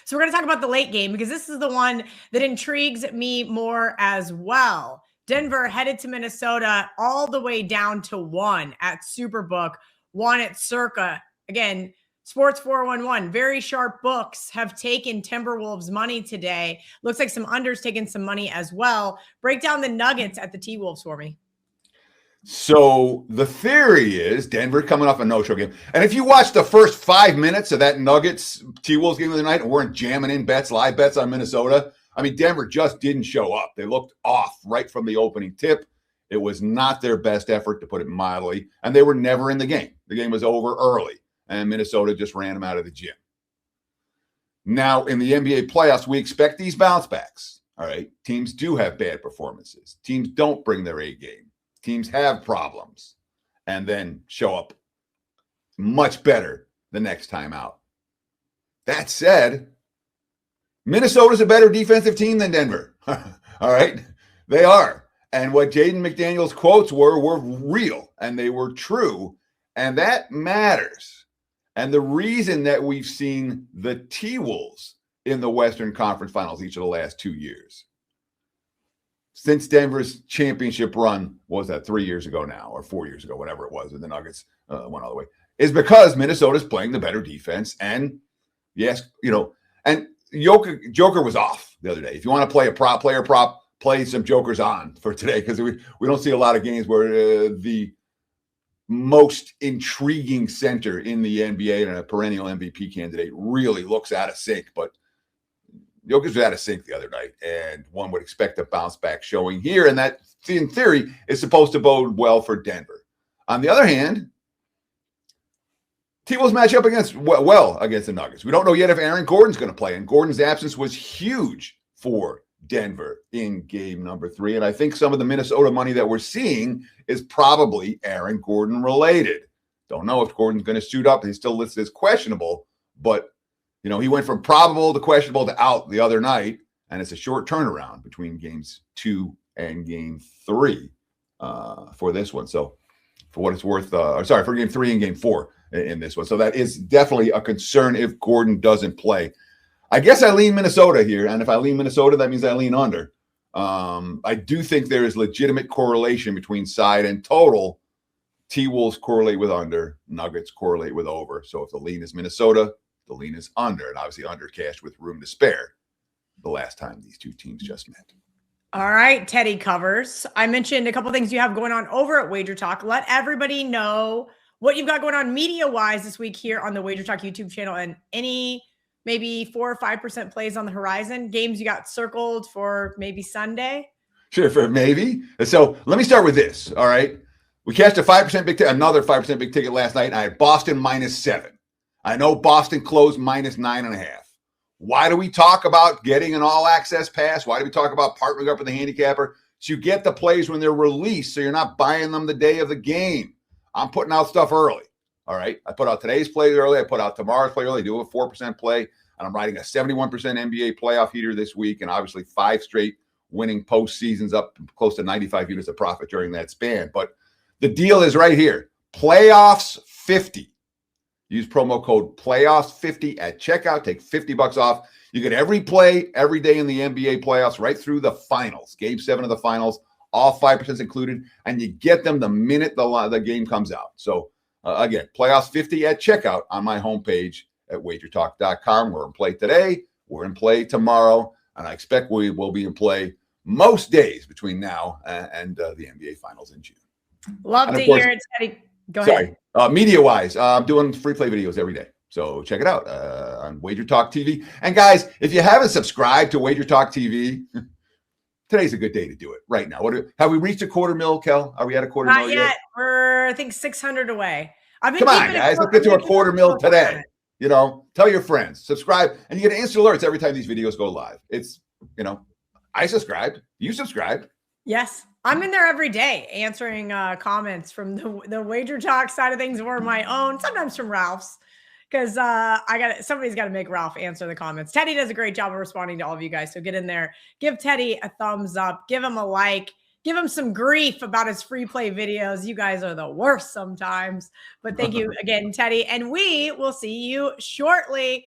So we're going to talk about the late game because this is the one that intrigues me more as well. Denver headed to Minnesota all the way down to 1 at Superbook, 1 at Circa. Again, Sports 411, very sharp books have taken Timberwolves money today. Looks like some unders taking some money as well. Break down the Nuggets at the T-Wolves for me. So the theory is Denver coming off a no-show game. And if you watch the first 5 minutes of that Nuggets T-Wolves game of the night and weren't jamming in bets, live bets on Minnesota, I mean, Denver just didn't show up. They looked off right from the opening tip. It was not their best effort, to put it mildly, and they were never in the game. The game was over early, and Minnesota just ran them out of the gym. Now, in the NBA playoffs, we expect these bounce backs, all right? Teams do have bad performances. Teams don't bring their A game. Teams have problems and then show up much better the next time out. That said, Minnesota's a better defensive team than Denver. All right? They are. And what Jaden McDaniels' quotes were real and they were true. And that matters. And the reason that we've seen the T-Wolves in the Western Conference Finals each of the last 2 years, since Denver's championship run, what was that, 3 years ago now, or 4 years ago, whatever it was, and the Nuggets went all the way, is because Minnesota's playing the better defense. And yes, and Joker was off the other day. If you want to play a player prop, play some Jokers on for today, because we don't see a lot of games where the most intriguing center in the NBA and a perennial MVP candidate really looks out of sync. But Jokic was out of sync the other night, and one would expect a bounce back showing here. And that, in theory, is supposed to bode well for Denver. On the other hand, T-Wolves match up against the Nuggets. We don't know yet if Aaron Gordon's going to play, and Gordon's absence was huge for Denver in game number 3. And I think some of the Minnesota money that we're seeing is probably Aaron Gordon related. Don't know if Gordon's going to suit up. He's still listed as questionable, but he went from probable to questionable to out the other night, and it's a short turnaround between games 2 and game 3 for this one. So for what it's worth, for game 3 and game 4 in this one. So that is definitely a concern if Gordon doesn't play. I guess I lean Minnesota here, and if I lean Minnesota, that means I lean under. I do think there is legitimate correlation between side and total. T-Wolves correlate with under, Nuggets correlate with over. So if the lean is Minnesota, the lean is under, and obviously under cash with room to spare the last time these two teams just met. All right, Teddy covers. I mentioned a couple things you have going on over at Wager Talk. Let everybody know what you've got going on media-wise this week here on the Wager Talk YouTube channel, and any maybe 4 or 5% plays on the horizon, games you got circled for maybe Sunday. Sure, for maybe. So let me start with this, all right? We cashed a 5% big ticket, another 5% big ticket last night, and I had Boston -7. I know Boston closed -9.5. Why do we talk about getting an all-access pass? Why do we talk about partnering up with the handicapper? So you get the plays when they're released, so you're not buying them the day of the game. I'm putting out stuff early, all right? I put out today's play early. I put out tomorrow's play early. Do a 4% play, and I'm riding a 71% NBA playoff heater this week, and obviously 5 straight winning postseasons up close to 95 units of profit during that span. But the deal is right here. Playoffs 50. Use promo code PLAYOFFS50 at checkout. Take $50 off. You get every play every day in the NBA playoffs right through the finals. Game 7 of the finals, all 5% included, and you get them the minute the game comes out. So, again, playoffs 50 at checkout on my homepage at wagertalk.com. We're in play today. We're in play tomorrow, and I expect we will be in play most days between now and the NBA finals in June. Love to hear it, Teddy. Go ahead. Media-wise, I'm doing free play videos every day. So check it out on Wager Talk TV. And guys, if you haven't subscribed to Wager Talk TV, today's a good day to do it right now. Have we reached a $250,000, Kel? Are we at a $250,000 Not yet? We're, I think, 600 away. Come on, guys. Let's get to a $250,000 today. Tell your friends. Subscribe. And you get instant alerts every time these videos go live. It's, I subscribed. You subscribed. Yes. I'm in there every day answering comments from the Wager Talk side of things or my own, sometimes from Ralph's, because somebody's got to make Ralph answer the comments. Teddy does a great job of responding to all of you guys. So get in there, give Teddy a thumbs up, give him a like, give him some grief about his free play videos. You guys are the worst sometimes, but thank you again, Teddy. And we will see you shortly